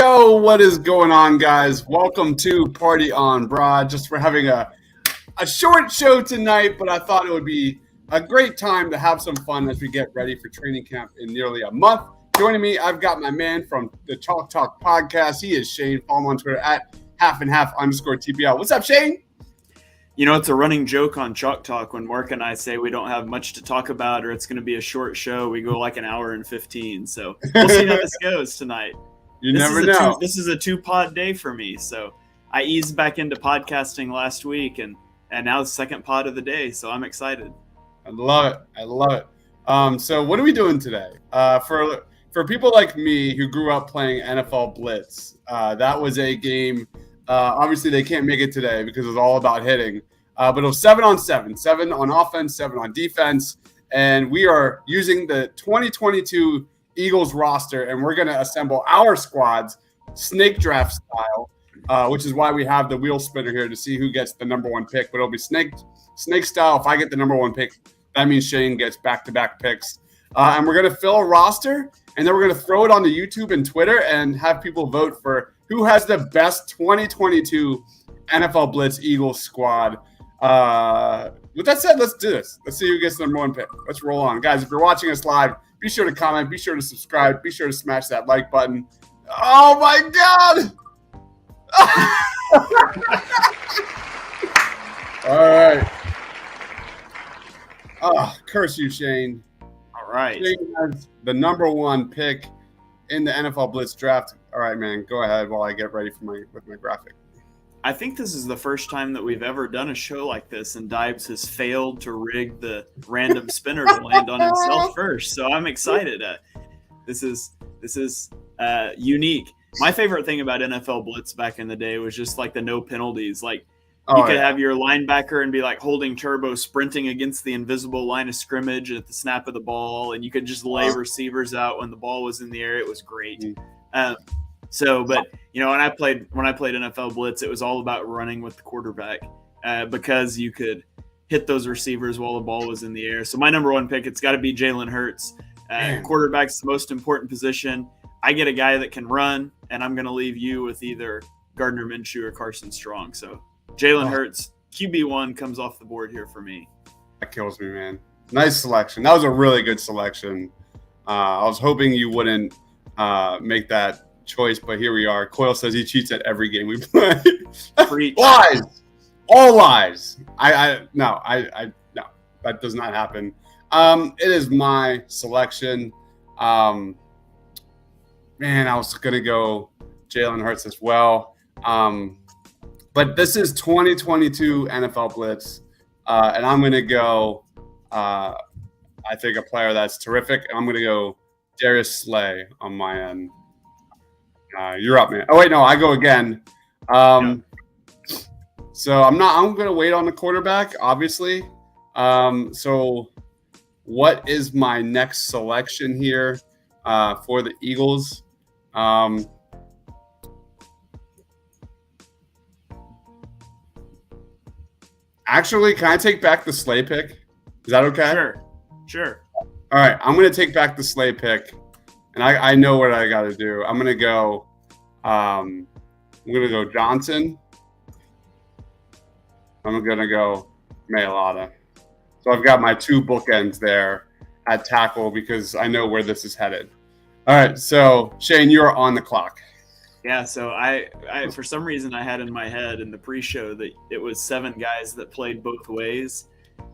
Yo, what is going on, guys? Welcome to Party on Broad. Just we're having a short show tonight, but I thought it would be a great time to have some fun as we get ready for training camp in nearly a month. Joining me, I've got my man from the Chalk Talk podcast. He is Shane. Follow him on Twitter at @halfandhalf_TPL. What's up, Shane? You know, it's a running joke on Chalk Talk when Mark and I say we don't have much to talk about or it's going to be a short show. We go like an hour and 15. So we'll see how this goes tonight. You never know. This is a 2-pod day for me. So I eased back into podcasting last week and now the second pod of the day. So I'm excited. I love it. So what are we doing today? For people like me who grew up playing NFL Blitz, that was a game. Obviously, they can't make it today because it was all about hitting. But it was 7-on-7, 7 on offense, 7 on defense. And we are using the 2022 Eagles roster, and we're going to assemble our squads snake draft style, which is why we have the wheel spinner here to see who gets the number one pick. But it'll be snake style. If I get the number one pick, that means Shane gets back-to-back picks. And we're going to fill a roster, and then we're going to throw it onto YouTube and Twitter and have people vote for who has the best 2022 NFL Blitz Eagles squad. With that said, let's do this. Let's see who gets the number one pick. Let's roll on. Guys, if you're watching us live, be sure to comment. Be sure to subscribe. Be sure to smash that like button. Oh, my God. All right. Oh, curse you, Shane. All right. Shane has the number one pick in the NFL Blitz draft. All right, man, go ahead while I get ready with my graphic. I think this is the first time that we've ever done a show like this, and Deibs has failed to rig the random spinner to land on himself first. So I'm excited. This is unique. My favorite thing about NFL Blitz back in the day was just like the no penalties. Like you could have your linebacker and be like holding turbo, sprinting against the invisible line of scrimmage at the snap of the ball, and you could just lay receivers out when the ball was in the air. It was great. But you know, when I played NFL Blitz, it was all about running with the quarterback because you could hit those receivers while the ball was in the air. So my number one pick, it's got to be Jalen Hurts. Quarterback's the most important position. I get a guy that can run, and I'm going to leave you with either Gardner Minshew or Carson Strong. So Jalen Hurts, QB1 comes off the board here for me. That kills me, man. Nice selection. That was a really good selection. I was hoping you wouldn't make that choice, but here we are. Coyle says he cheats at every game we play. Lies. All lies. No, that does not happen. It is my selection. Man, I was going to go Jalen Hurts as well. But this is 2022 NFL Blitz. And I'm going to go, I think, a player that's terrific. I'm going to go Darius Slay on my end. You're up, man. Oh, wait, no, I go again. So I'm going to wait on the quarterback, obviously. So what is my next selection here for the Eagles? Actually, can I take back the Slay pick? Is that okay? Sure. All right, I'm going to take back the Slay pick. And I know what I got to do. I'm gonna go Johnson. I'm gonna go Mailata. So I've got my two bookends there at tackle because I know where this is headed. All right, so Shane, you're on the clock. Yeah, so I for some reason I had in my head in the pre-show that it was 7 guys that played both ways.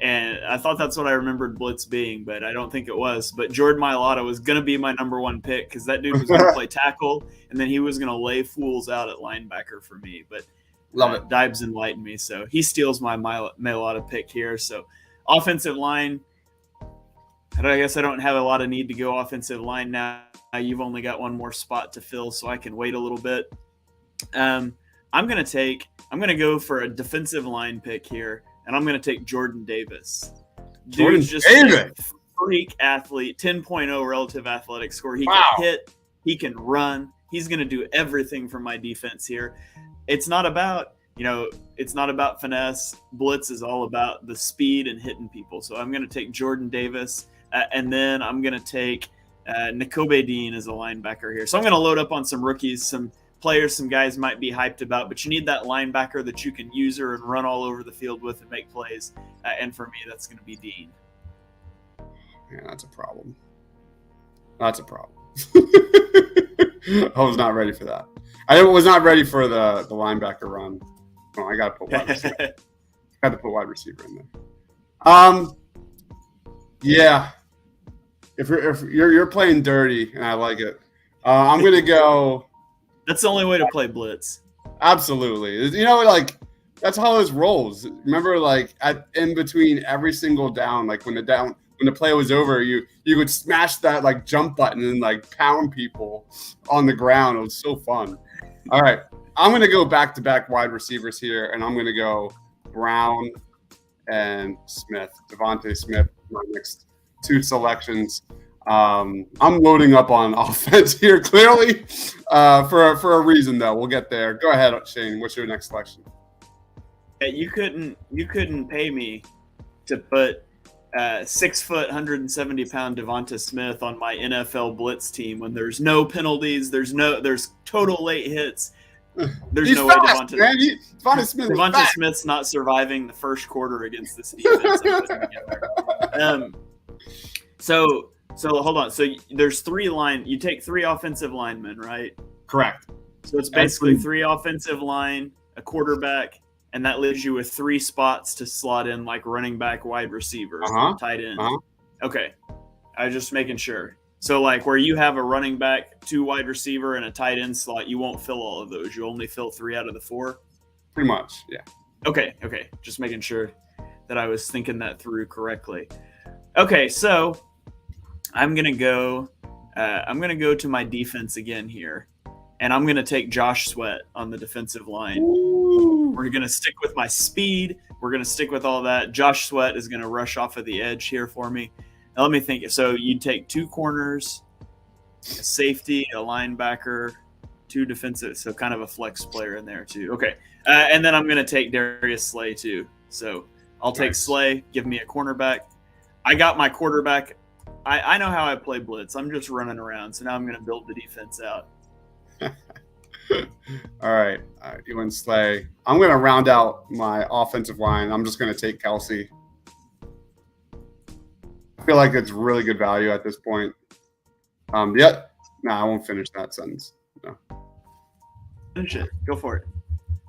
And I thought that's what I remembered Blitz being, but I don't think it was. But Jordan Mailata was going to be my number one pick because that dude was going to play tackle, and then he was going to lay fools out at linebacker for me. But Love it. Deibs enlightened me, so he steals my Mailata pick here. So offensive line, I guess I don't have a lot of need to go offensive line now. You've only got one more spot to fill, so I can wait a little bit. I'm going to go for a defensive line pick here. And I'm going to take Jordan Davis. Dude's just a freak athlete, 10.0 relative athletic score. He can hit. He can run. He's going to do everything for my defense here. It's not about finesse. Blitz is all about the speed and hitting people. So I'm going to take Jordan Davis. And then I'm going to take Nakobe Dean is a linebacker here. So I'm going to load up on some rookies, some players, some guys might be hyped about, but you need that linebacker that you can use her and run all over the field with and make plays. And for me, that's going to be Dean. Yeah, that's a problem. That's a problem. I was not ready for that. I was not ready for the linebacker run. Oh, I got to put wide receiver. Got to put wide receiver in there. Yeah. If you're playing dirty, and I like it, I'm gonna go. That's the only way to play blitz. Absolutely. You know, like that's how this rolls. Remember, like in between every single down, like when the play was over, you would smash that like jump button and like pound people on the ground. It was so fun. All right, I'm gonna go back-to-back wide receivers here, and I'm gonna go Brown and Smith, Devontae Smith, my next two selections. I'm loading up on offense here, clearly, for a reason though. We'll get there. Go ahead, Shane. What's your next selection? You couldn't pay me to put 6 foot, 170-pound Devonta Smith on my NFL Blitz team when there's no penalties, there's total late hits. There's He's no fast, way Devonta Smith's not surviving the first quarter against this defense. So hold on. So there's you take 3 offensive linemen, right? Correct. So it's basically 3 offensive line, a quarterback, and that leaves you with 3 spots to slot in like running back, wide receiver, tight end. Okay. I was just making sure. So like where you have a running back, 2 wide receiver, and a tight end slot, you won't fill all of those. You only fill 3 out of the 4? Pretty much, yeah. Okay. Just making sure that I was thinking that through correctly. Okay, so I'm gonna go to my defense again here, and I'm gonna take Josh Sweat on the defensive line. Ooh. We're gonna stick with my speed. We're gonna stick with all that. Josh Sweat is gonna rush off of the edge here for me. Now, let me think. So you'd take 2 corners, a safety, a linebacker, 2 defensive, so kind of a flex player in there too. Okay, and then I'm gonna take Darius Slay too. So I'll take Slay. Give me a cornerback. I got my quarterback. I know how I play blitz. I'm just running around. So now I'm going to build the defense out. All right. You and Slay. I'm going to round out my offensive line. I'm just going to take Kelsey. I feel like it's really good value at this point. I won't finish that sentence. No. Finish it. Go for it.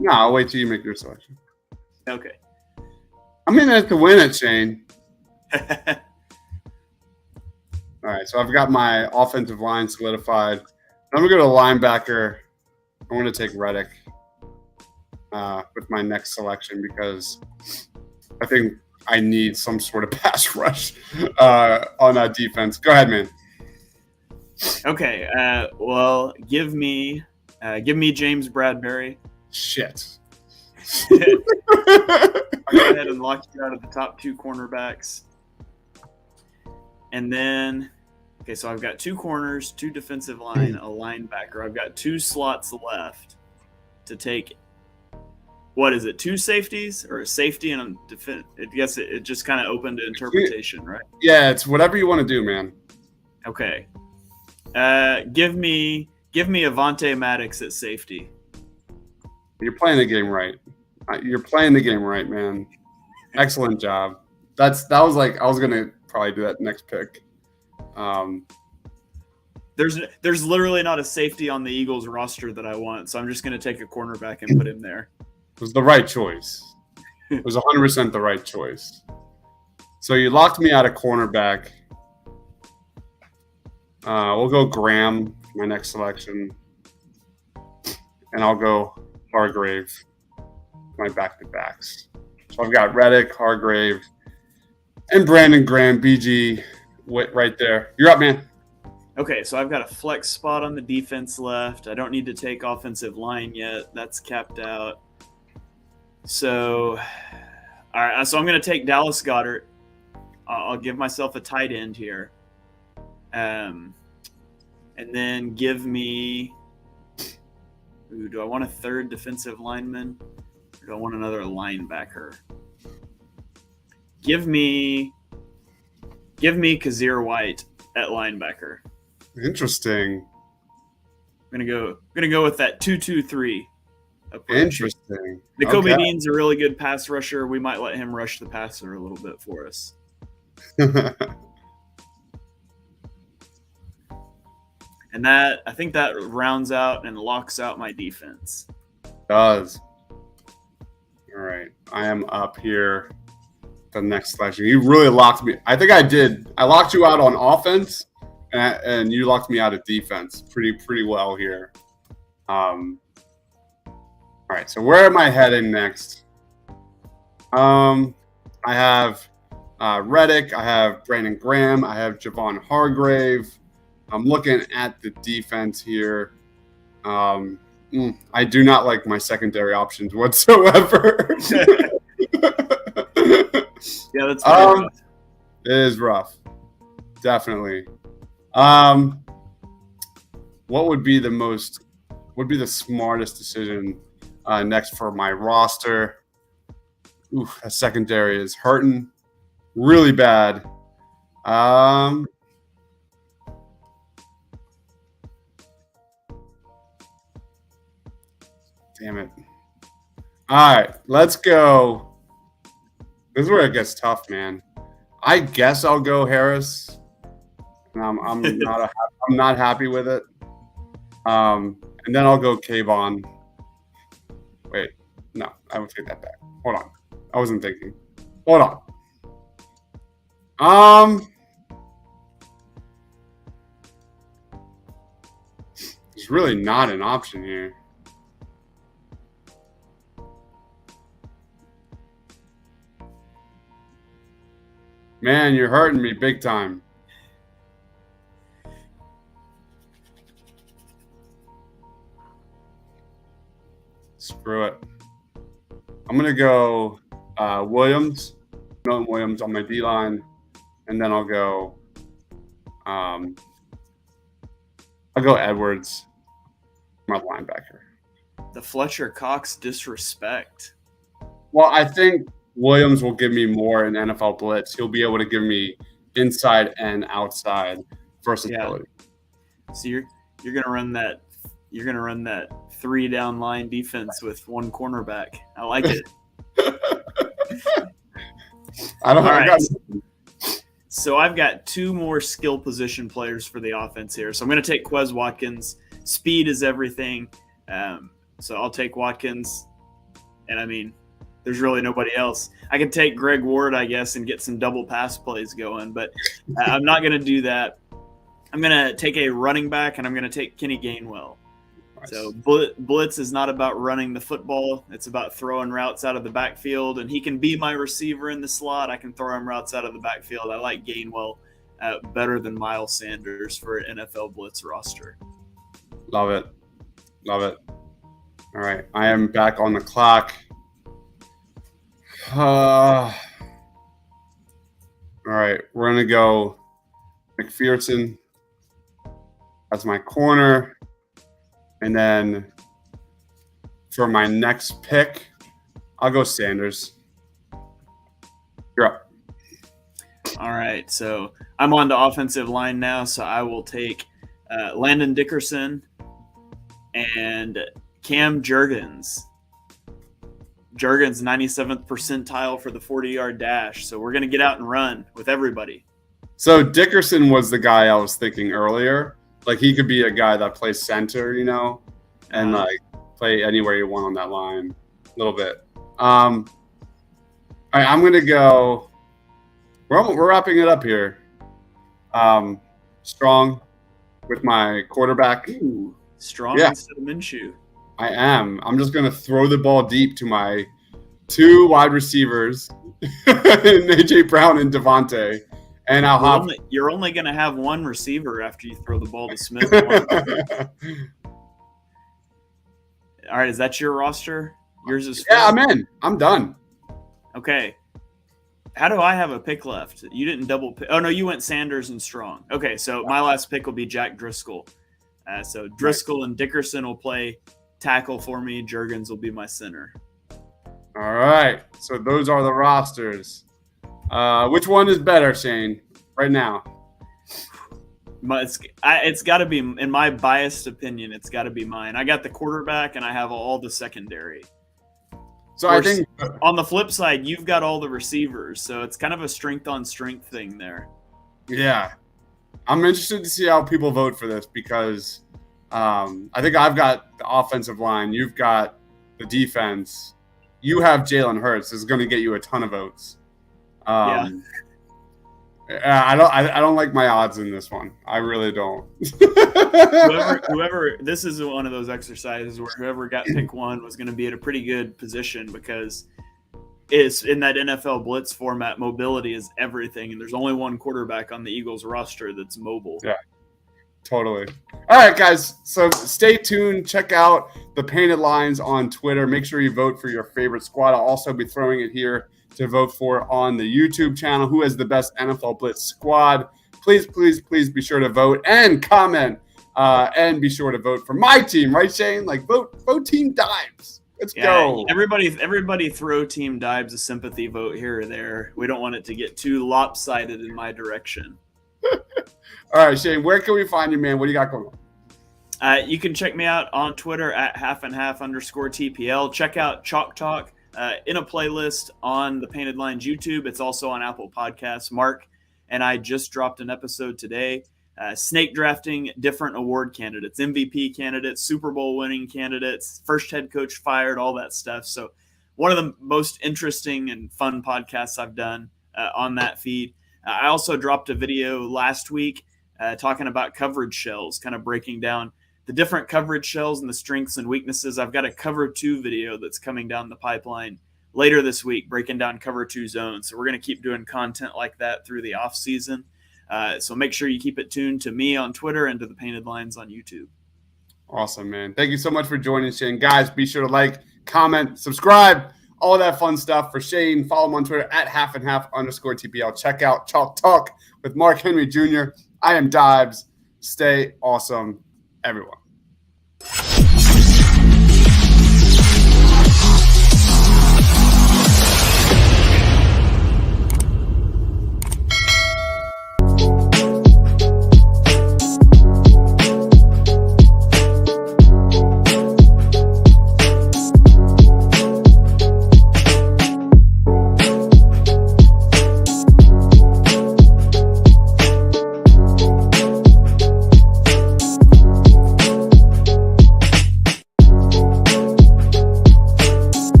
No, I'll wait till you make your selection. Okay. I'm in it to win it, Shane. All right, so I've got my offensive line solidified. I'm going to go to linebacker. I'm going to take Reddick with my next selection because I think I need some sort of pass rush on that defense. Go ahead, man. Okay, well, give me James Bradbury. Shit. I'll go ahead and lock you out of the top 2 cornerbacks. And then, okay, so I've got 2 corners, 2 defensive line, a linebacker. I've got 2 slots left to take. What is it? 2 safeties or a safety and a defense? I guess it just kind of opened to interpretation, right? Yeah, it's whatever you want to do, man. Okay. Give me Avonte Maddox at safety. You're playing the game right. You're playing the game right, man. Excellent job. That was like I was gonna probably do that next pick. There's literally not a safety on the Eagles roster that I want, so I'm just gonna take a cornerback and put him there. It was the right choice. It was 100% the right choice. So you locked me out of cornerback. We'll go Graham, my next selection, and I'll go Hargrave, my back-to-backs. So I've got Reddick, Hargrave, and Brandon Graham, BG, right there. You're up, man. Okay, so I've got a flex spot on the defense left. I don't need to take offensive line yet. That's capped out. So, all right, so I'm going to take Dallas Goedert. I'll give myself a tight end here. And then give me do I want a 3rd defensive lineman or do I want another linebacker? Give me Kazir White at linebacker. Interesting. I'm gonna go with that 2-2-3 approach. Interesting. Nakobe Okay. Dean's a really good pass rusher. We might let him rush the passer a little bit for us. And I think that rounds out and locks out my defense. Does. All right. I am up here. The next selection. You really locked me. I think I did. I locked you out on offense, and you locked me out of defense pretty well here. All right. So where am I heading next? I have Reddick. I have Brandon Graham. I have Javon Hargrave. I'm looking at the defense here. I do not like my secondary options whatsoever. Yeah, that's rough. It is rough. Definitely. What would be the smartest decision next for my roster? Oof, a secondary is hurting really bad. Damn it. All right, let's go. This is where it gets tough, man. I guess I'll go Harris. I'm not happy with it. And then I'll go Kayvon. Wait, no, I will take that back. Hold on, I wasn't thinking. Hold on. There's really not an option here. Man, you're hurting me big time. Screw it. I'm going to go Milton Williams on my D-line, and then I'll go Edwards, my linebacker. The Fletcher Cox disrespect. Well, I think Williams will give me more in NFL Blitz. He'll be able to give me inside and outside versatility. Yeah. So you're gonna run that 3-down line defense with one cornerback. I like it. So I've got 2 more skill position players for the offense here. So I'm going to take Quez Watkins. Speed is everything. So I'll take Watkins. And I mean, there's really nobody else. I could take Greg Ward, I guess, and get some double pass plays going, but I'm not going to do that. I'm going to take a running back, and I'm going to take Kenny Gainwell. Nice. So Blitz is not about running the football. It's about throwing routes out of the backfield, and he can be my receiver in the slot. I can throw him routes out of the backfield. I like Gainwell better than Miles Sanders for an NFL Blitz roster. Love it. Love it. All right. I am back on the clock. All right. We're going to go McPherson as my corner. And then for my next pick, I'll go Sanders. You're up. All right. So I'm on to offensive line now. So I will take Landon Dickerson and Cam Jurgens. Jurgens 97th percentile for the 40-yard dash. So we're going to get out and run with everybody. So Dickerson was the guy I was thinking earlier. Like, he could be a guy that plays center, you know, and like play anywhere you want on that line a little bit. All right, I'm going to go. We're wrapping it up here. Strong with my quarterback. Ooh, Strong instead of Minshew. I am. I'm just going to throw the ball deep to my 2 wide receivers, A.J. Brown and Devontae. And you're only going to have 1 receiver after you throw the ball to Smith. All right, is that your roster? Yours is full? Yeah, I'm in. I'm done. Okay. How do I have a pick left? You didn't double pick. Oh, no, you went Sanders and Strong. Okay, so my last pick will be Jack Driscoll. So Driscoll and Dickerson will play tackle for me. Jurgens will be my center. All right. So those are the rosters. Which one is better, Shane, right now? It's got to be, in my biased opinion, it's got to be mine. I got the quarterback and I have all the secondary. So I think on the flip side, you've got all the receivers, so it's kind of a strength on strength thing there. Yeah, I'm interested to see how people vote for this because I think I've got the offensive line, you've got the defense, you have Jalen Hurts. This is going to get you a ton of votes. Yeah. I don't like my odds in this one. I really don't. whoever, this is one of those exercises where whoever got pick one was going to be at a pretty good position because it's in that NFL Blitz format. Mobility is everything, and there's only one quarterback on the Eagles roster that's mobile. Yeah, totally. All right, guys. So stay tuned. Check out the Painted Lines on Twitter. Make sure you vote for your favorite squad. I'll also be throwing it here to vote for on the YouTube channel. Who has the best NFL Blitz squad? Please, please, please be sure to vote and comment, and be sure to vote for my team, right, Shane? Like vote Team Deibs. Let's go. Everybody throw Team Deibs a sympathy vote here or there. We don't want it to get too lopsided in my direction. All right, Shane, where can we find you, man? What do you got going on? You can check me out on Twitter at @halfandhalf_TPL. Check out Chalk Talk in a playlist on the Painted Lines YouTube. It's also on Apple Podcasts. Mark and I just dropped an episode today. Snake drafting different award candidates, MVP candidates, Super Bowl winning candidates, first head coach fired, all that stuff. So one of the most interesting and fun podcasts I've done on that feed. I also dropped a video last week talking about coverage shells, kind of breaking down the different coverage shells and the strengths and weaknesses. I've got a cover 2 video that's coming down the pipeline later this week, breaking down cover 2 zones. So we're going to keep doing content like that through the off season. So make sure you keep it tuned to me on Twitter and to the Painted Lines on YouTube. Awesome, man. Thank you so much for joining, Shane. Guys, be sure to like, comment, subscribe, all of that fun stuff. For Shane, follow him on Twitter at @halfandhalf_TPL. Check out Chalk Talk with Mark Henry Jr. I am Deibs. Stay awesome, everyone.